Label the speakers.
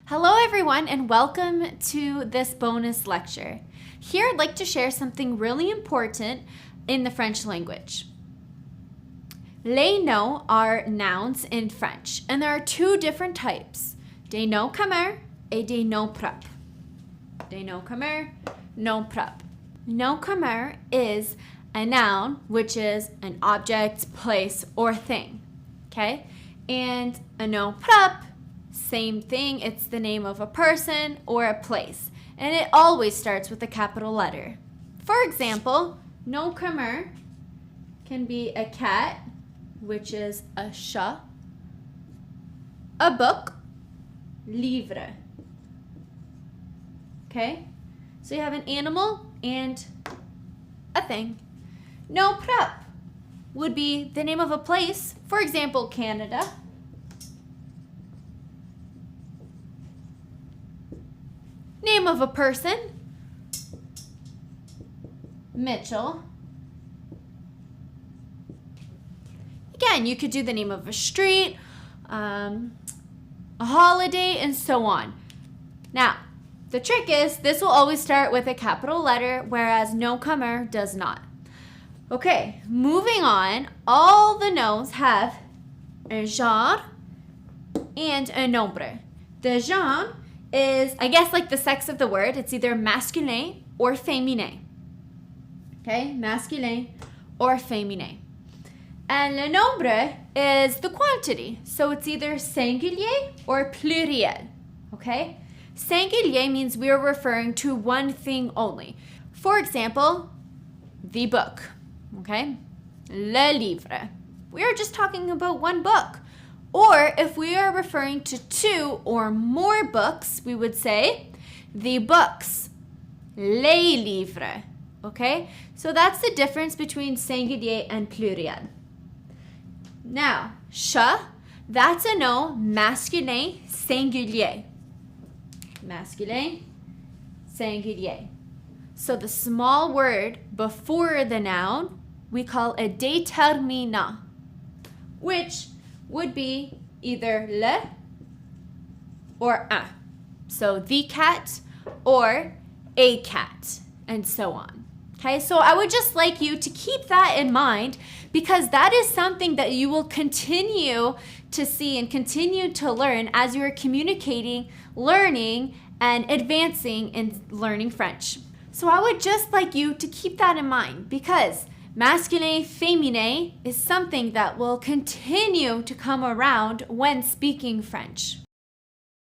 Speaker 1: Hello everyone and welcome to this bonus lecture. Here I'd like to share something really important in the French language. Les noms are nouns in French and there are two different types, des noms communs et des noms propres. Des noms communs, noms propres. Nom commun is a noun, which is an object, place, or thing, okay? And a nom propre, same thing, it's the name of a person or a place. And it always starts with a capital letter. For example, nom commun can be a cat, which is a chat, a book, livre. Okay? So you have an animal and a thing. Nom propre would be the name of a place, for example, Canada. Name of a person, Mitchell. Again, you could do the name of a street, a holiday, and so on. Now, the trick is this will always start with a capital letter, whereas nom commun does not. Okay, moving on, all the noms have un genre and un nombre. The genre is, I guess, like the sex of the word. It's either masculin or féminin. Okay, masculin or féminin. And le nombre is the quantity. So it's either singulier or pluriel. Okay? Singulier means we're referring to one thing only. For example, the book. Okay? Le livre. We are just talking about one book. Or if we are referring to two or more books, we would say the books, les livres, okay? So that's the difference between singulier and pluriel. Now, chat, that's a nom masculin singulier. Masculin singulier. So the small word before the noun, we call a déterminant, which would be either le or un. So the cat or a cat, and so on. Okay, so I would just like you to keep that in mind because that is something that you will continue to see and continue to learn as you are communicating, learning, and advancing in learning French. So I would just like you to keep that in mind because masculin, féminin is something that will continue to come around when speaking French.